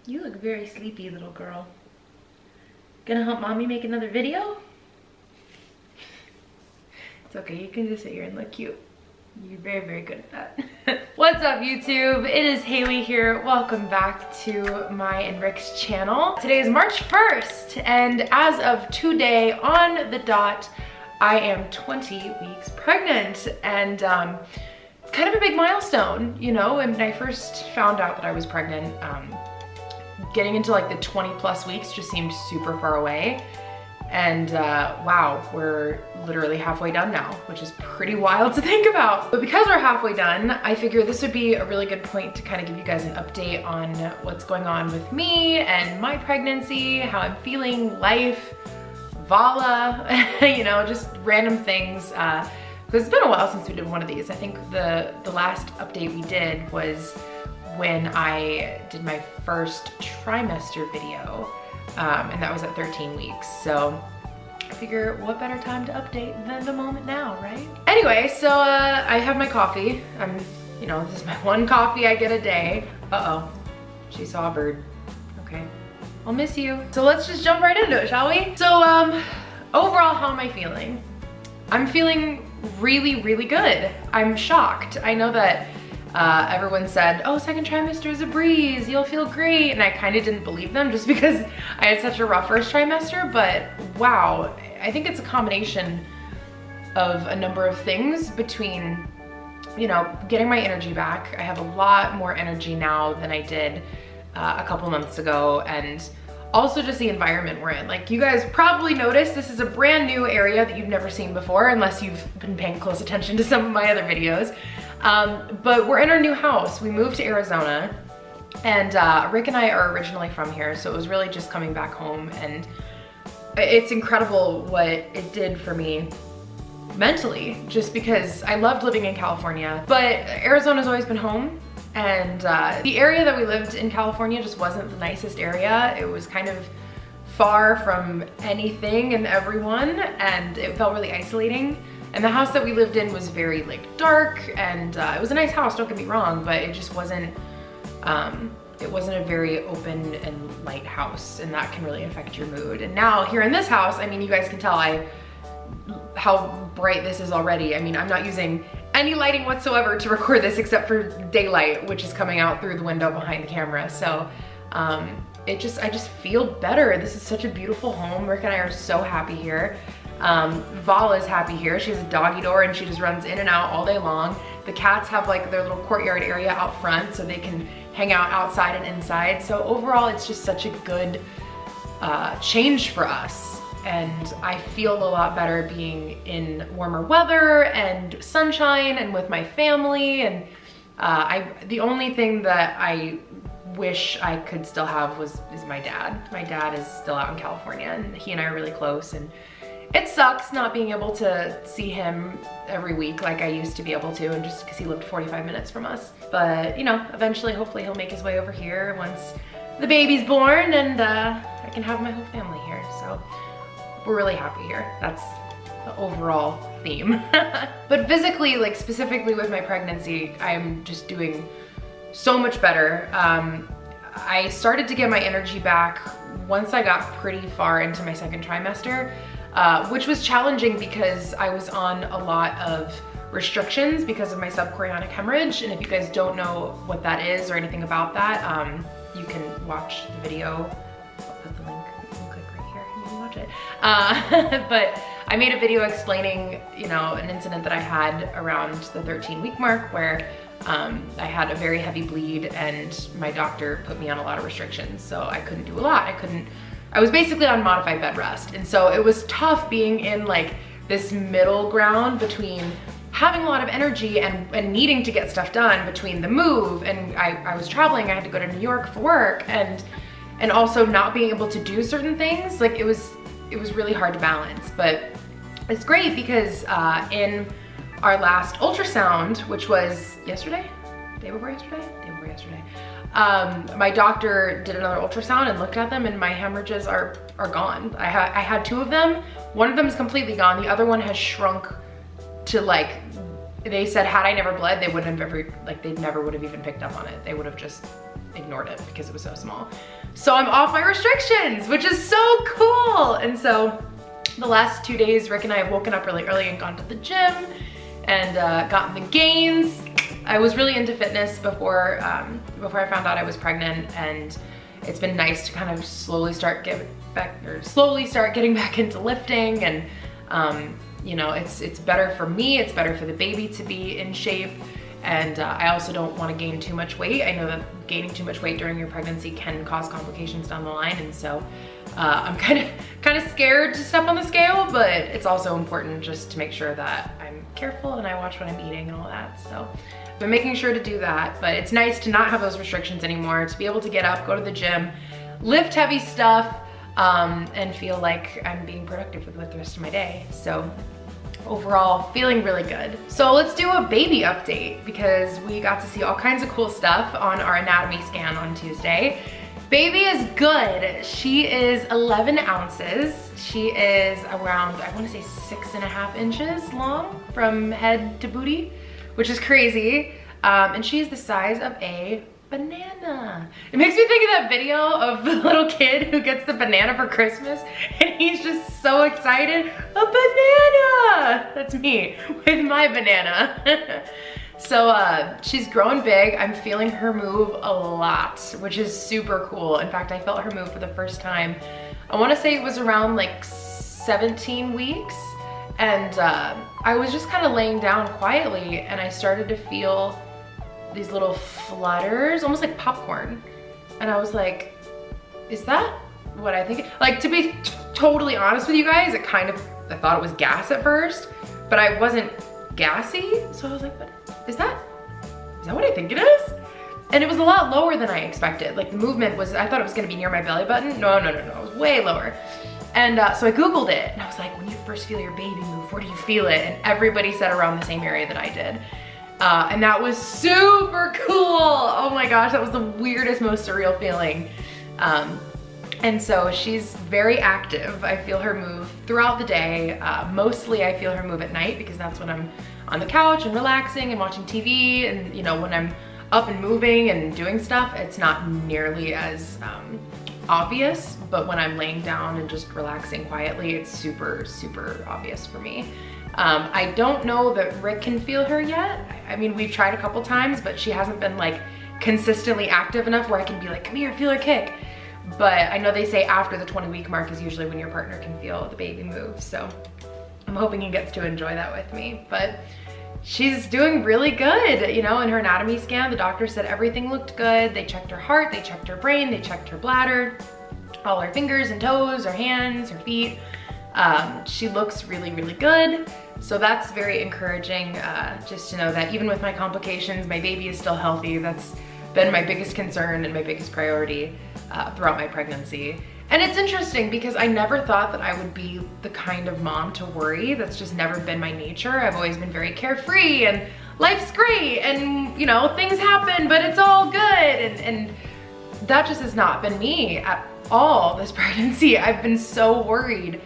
You look very sleepy, little girl. Gonna help mommy make another video? It's okay, you can just sit here and look cute. You're very, very good at that. What's up, YouTube? It is Hayli here. Welcome back to my and Rick's channel. Today is March 1st, and as of today, on the dot, I am 20 weeks pregnant, and kind of a big milestone, you know. And when I first found out that I was pregnant, getting into like the 20 plus weeks just seemed super far away. And wow, we're literally halfway done now, which is pretty wild to think about. But because we're halfway done, I figured this would be a really good point to kind of give you guys an update on what's going on with me and my pregnancy, how I'm feeling, life, Vala, you know, just random things. Because it's been a while since we did one of these. I think the last update we did was when I did my first trimester video. And that was at 13 weeks. So I figure what better time to update than the moment now, right? Anyway, so I have my coffee. You know, this is my one coffee I get a day. Uh-oh, she saw a bird. Okay, I'll miss you. So let's just jump right into it, shall we? So overall, how am I feeling? I'm feeling really, really good. I'm shocked. I know that everyone said, oh, second trimester is a breeze, you'll feel great. And I kind of didn't believe them just because I had such a rough first trimester, but wow, I think it's a combination of a number of things between, you know, getting my energy back. I have a lot more energy now than I did a couple months ago, and also just the environment we're in. Like, you guys probably noticed this is a brand new area that you've never seen before, unless you've been paying close attention to some of my other videos. But we're in our new house. We moved to Arizona, and Rick and I are originally from here, so it was really just coming back home, and it's incredible what it did for me mentally, just because I loved living in California, but Arizona's always been home. And the area that we lived in California just wasn't the nicest area. It was kind of far from anything and everyone, and it felt really isolating. And the house that we lived in was very like dark, and it was a nice house, don't get me wrong, but it just wasn't, it wasn't a very open and light house, and that can really affect your mood. And now here in this house, I mean, you guys can tell how bright this is already. I mean, I'm not using any lighting whatsoever to record this except for daylight, which is coming out through the window behind the camera. So I just feel better. This is such a beautiful home. Rick and I are so happy here. Vala is happy here. She has a doggy door and she just runs in and out all day long. The cats have like their little courtyard area out front so they can hang out outside and inside. So overall, it's just such a good change for us. And I feel a lot better being in warmer weather and sunshine and with my family. And the only thing that I wish I could still have is my dad. My dad is still out in California, and he and I are really close, and it sucks not being able to see him every week like I used to be able to, and just because he lived 45 minutes from us. But you know, eventually, hopefully he'll make his way over here once the baby's born, and I can have my whole family here. So we're really happy here. That's the overall theme. But physically, like specifically with my pregnancy, I'm just doing so much better. I started to get my energy back once I got pretty far into my second trimester, which was challenging because I was on a lot of restrictions because of my subchorionic hemorrhage. And if you guys don't know what that is or anything about that, you can watch the video. I'll put the link. Watch it. But I made a video explaining, you know, an incident that I had around the 13-week mark where I had a very heavy bleed, and my doctor put me on a lot of restrictions, so I couldn't do a lot. I was basically on modified bed rest, and so it was tough being in like this middle ground between having a lot of energy and needing to get stuff done between the move, and I was traveling. I had to go to New York for work, and also not being able to do certain things. Like, it was really hard to balance. But it's great because in our last ultrasound, which was yesterday, day before yesterday, my doctor did another ultrasound and looked at them, and my hemorrhages are gone. I had two of them. One of them is completely gone. The other one has shrunk to like, they said had I never bled, they wouldn't have ever, like, they never would have even picked up on it. They would have just ignored it because it was so small. So I'm off my restrictions, which is so cool. And so the last 2 days, Rick and I have woken up really early and gone to the gym and gotten the gains. I was really into fitness before I found out I was pregnant, and it's been nice to kind of slowly start getting back into lifting, and you know, it's better for me, it's better for the baby to be in shape, and I also don't want to gain too much weight. I know that gaining too much weight during your pregnancy can cause complications down the line, and so I'm kind of scared to step on the scale, but it's also important just to make sure that I'm careful and I watch what I'm eating and all that. So I've been making sure to do that, but it's nice to not have those restrictions anymore, to be able to get up, go to the gym, lift heavy stuff, and feel like I'm being productive with the rest of my day. So overall, feeling really good. So let's do a baby update, because we got to see all kinds of cool stuff on our anatomy scan on Tuesday. Baby is good. She is 11 ounces. She is around, I want to say 6.5 inches long from head to booty, which is crazy. And she's the size of a banana. It makes me think of that video of the little kid who gets the banana for Christmas and he's just so excited. A banana! That's me with my banana. So she's growing big. I'm feeling her move a lot, which is super cool. In fact, I felt her move for the first time. I want to say it was around like 17 weeks. And I was just kind of laying down quietly, and I started to feel these little flutters, almost like popcorn. And I was like, is that what I think? Like, to be totally honest with you guys, I thought it was gas at first, but I wasn't gassy. So I was like, but is that what I think it is? And it was a lot lower than I expected. Like, the movement was, I thought it was gonna be near my belly button. No, it was way lower. And so I Googled it, and I was like, when you first feel your baby move, where do you feel it? And everybody said around the same area that I did. And that was super cool. Oh my gosh, that was the weirdest, most surreal feeling. And so she's very active. I feel her move throughout the day. Mostly I feel her move at night, because that's when I'm on the couch and relaxing and watching TV. And you know, when I'm up and moving and doing stuff, it's not nearly as obvious, but when I'm laying down and just relaxing quietly, it's super, super obvious for me. I don't know that Rick can feel her yet. I mean, we've tried a couple times, but she hasn't been like consistently active enough where I can be like, come here, feel her kick. But I know they say after the 20-week mark is usually when your partner can feel the baby move. So I'm hoping he gets to enjoy that with me. But she's doing really good. You know, in her anatomy scan, the doctor said everything looked good. They checked her heart, they checked her brain, they checked her bladder, all her fingers and toes, her hands, her feet. She looks really, really good. So that's very encouraging, just to know that even with my complications, my baby is still healthy. That's been my biggest concern and my biggest priority throughout my pregnancy. And it's interesting because I never thought that I would be the kind of mom to worry. That's just never been my nature. I've always been very carefree and life's great and, you know, things happen, but it's all good. And that just has not been me at all this pregnancy. I've been so worried.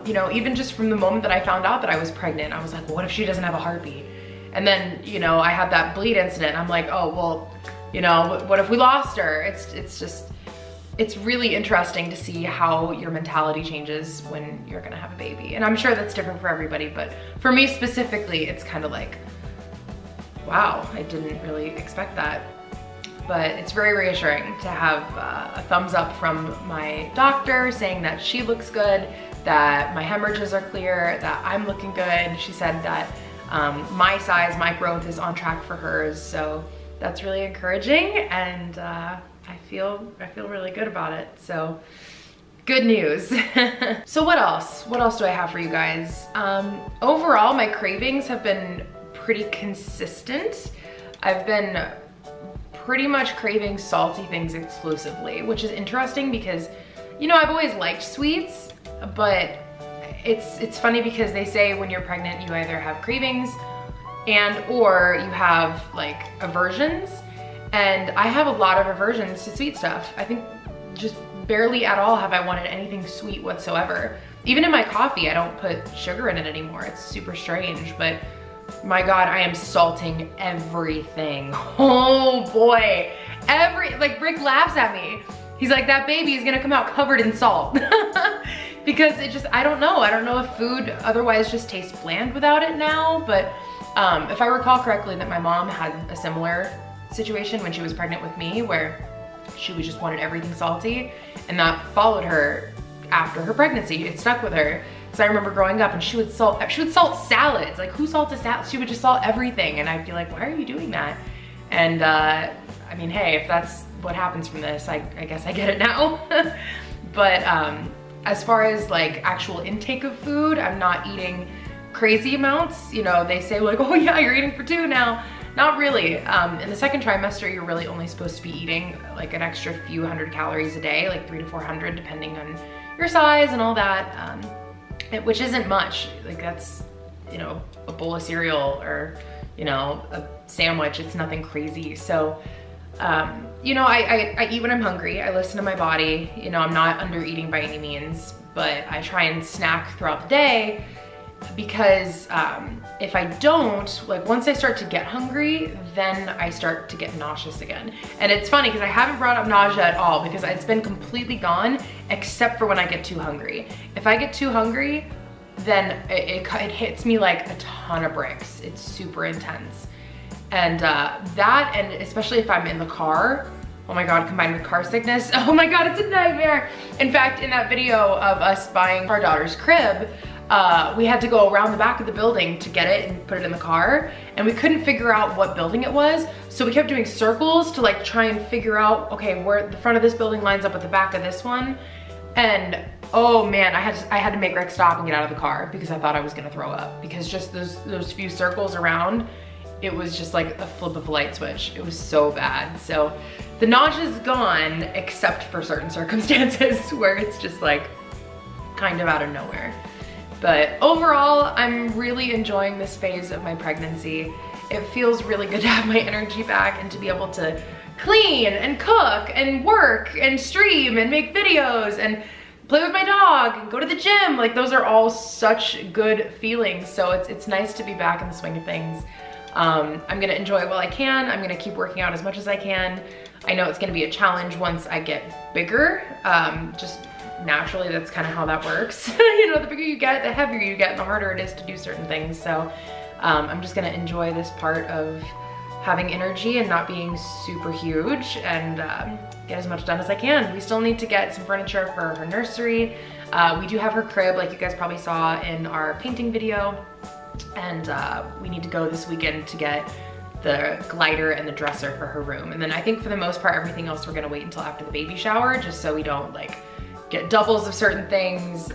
You know, even just from the moment that I found out that I was pregnant, I was like, well, what if she doesn't have a heartbeat? And then, you know, I had that bleed incident. I'm like, oh, well, you know, what if we lost her? It's really interesting to see how your mentality changes when you're gonna have a baby. And I'm sure that's different for everybody, but for me specifically, it's kind of like, wow, I didn't really expect that. But it's very reassuring to have a thumbs up from my doctor saying that she looks good, that my hemorrhages are clear, that I'm looking good. She said that my size, my growth is on track for hers. So that's really encouraging, and I feel really good about it. So good news. So what else? What else do I have for you guys? Overall, my cravings have been pretty consistent. I've been pretty much craving salty things exclusively, which is interesting because, you know, I've always liked sweets, but it's funny because they say when you're pregnant, you either have cravings or you have like aversions. And I have a lot of aversions to sweet stuff. I think just barely at all have I wanted anything sweet whatsoever. Even in my coffee, I don't put sugar in it anymore. It's super strange, but my God, I am salting everything. Oh boy, like Rick laughs at me. He's like, that baby is gonna come out covered in salt. Because it just, I don't know if food otherwise just tastes bland without it now, but if I recall correctly that my mom had a similar situation when she was pregnant with me where she just wanted everything salty, and that followed her after her pregnancy. It stuck with her. So I remember growing up and she would salt salads. Like, who salts a salad? She would just salt everything, and I'd be like, why are you doing that? And I mean, hey, if that's what happens from this, I guess I get it now. But as far as like actual intake of food, I'm not eating crazy amounts. You know, they say like, oh yeah, you're eating for 2 now. Not really. In the second trimester, you're really only supposed to be eating like an extra few hundred calories a day, like 300 to 400, depending on your size and all that, which isn't much. Like, that's, you know, a bowl of cereal or, you know, a sandwich. It's nothing crazy. So, you know, I eat when I'm hungry. I listen to my body. You know, I'm not under eating by any means, but I try and snack throughout the day, because if I don't, like, once I start to get hungry, then I start to get nauseous again. And it's funny because I haven't brought up nausea at all, because it's been completely gone except for when I get too hungry. If I get too hungry, then it hits me like a ton of bricks. It's super intense. And that, and especially if I'm in the car, oh my God, combined with car sickness, oh my God, it's a nightmare. In fact, in that video of us buying our daughter's crib, we had to go around the back of the building to get it and put it in the car, and we couldn't figure out what building it was, so we kept doing circles to like try and figure out, okay, where the front of this building lines up with the back of this one. And oh man, I had to make Rick stop and get out of the car because I thought I was gonna throw up, because just those few circles around, it was just like a flip of a light switch. It was so bad. So the nausea is gone except for certain circumstances where it's just like kind of out of nowhere. But overall, I'm really enjoying this phase of my pregnancy. It feels really good to have my energy back and to be able to clean and cook and work and stream and make videos and play with my dog and go to the gym. Like, those are all such good feelings. So it's nice to be back in the swing of things. I'm gonna enjoy it while I can. I'm gonna keep working out as much as I can. I know it's gonna be a challenge once I get bigger. Just naturally, that's kind of how that works. You know, the bigger you get, the heavier you get, and the harder it is to do certain things. So I'm just gonna enjoy this part of having energy and not being super huge, and get as much done as I can. We still need to get some furniture for her nursery. We do have her crib, like you guys probably saw in our painting video, and we need to go this weekend to get the glider and the dresser for her room. And then I think for the most part, everything else we're gonna wait until after the baby shower, just so we don't like get doubles of certain things.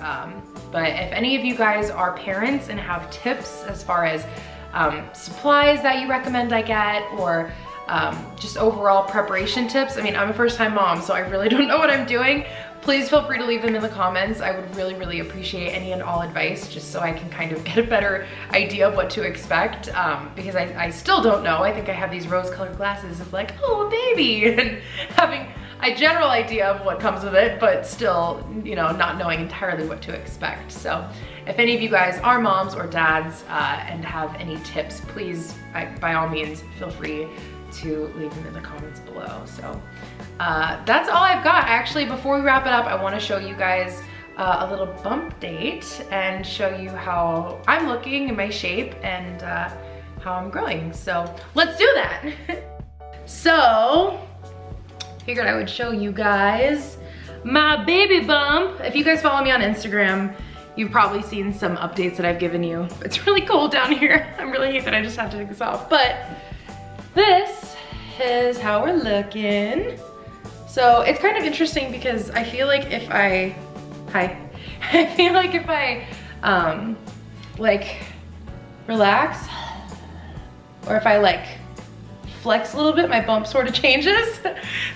But if any of you guys are parents and have tips as far as supplies that you recommend I get, or just overall preparation tips. I mean, I'm a first-time mom, so I really don't know what I'm doing. Please feel free to leave them in the comments. I would really, really appreciate any and all advice, just so I can kind of get a better idea of what to expect, because I still don't know. I think I have these rose-colored glasses of like, oh, a baby, and having a general idea of what comes with it, but still, you know, not knowing entirely what to expect. So if any of you guys are moms or dads and have any tips, please, by all means, feel free to leave them in the comments below. So that's all I've got. Actually, before we wrap it up, I want to show you guys a little bump date and show you how I'm looking in my shape and how I'm growing. So let's do that. So figured I would show you guys my baby bump. If you guys follow me on Instagram, you've probably seen some updates that I've given you. It's really cold down here. I really hate that I just have to take this off, but this is how we're looking. So it's kind of interesting because I feel like if I like relax, or if I like flex a little bit, my bump sort of changes.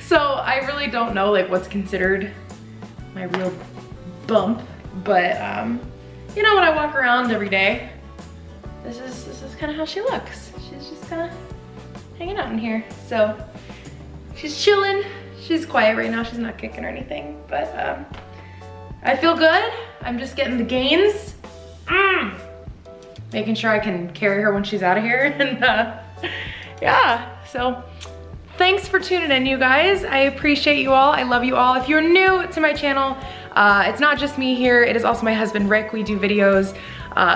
So I really don't know like what's considered my real bump, but you know, when I walk around every day, this is kind of how she looks. She's just kind of hanging out in here. So she's chilling. She's quiet right now. She's not kicking or anything, but I feel good. I'm just getting the gains. Making sure I can carry her when she's out of here, and yeah, so thanks for tuning in, you guys. I appreciate you all. I love you all. If you're new to my channel, it's not just me here. It is also my husband, Rick. We do videos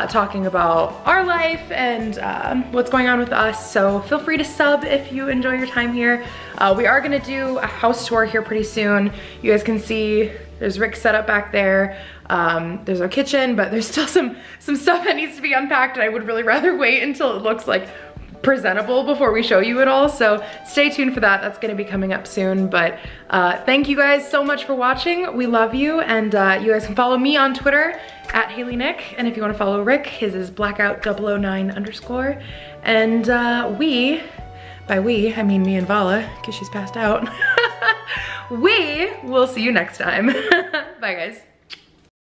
talking about our life and what's going on with us. So feel free to sub if you enjoy your time here. We are gonna do a house tour here pretty soon. You guys can see there's Rick's setup back there. There's our kitchen, but there's still some stuff that needs to be unpacked, and I would really rather wait until it looks like presentable before we show you it all. So stay tuned for that. That's gonna be coming up soon. But thank you guys so much for watching. We love you, and you guys can follow me on Twitter at Hayli Nick, and if you want to follow Rick, his is blackout009_. And by we, I mean me and Vala, because she's passed out. We will see you next time. Bye guys.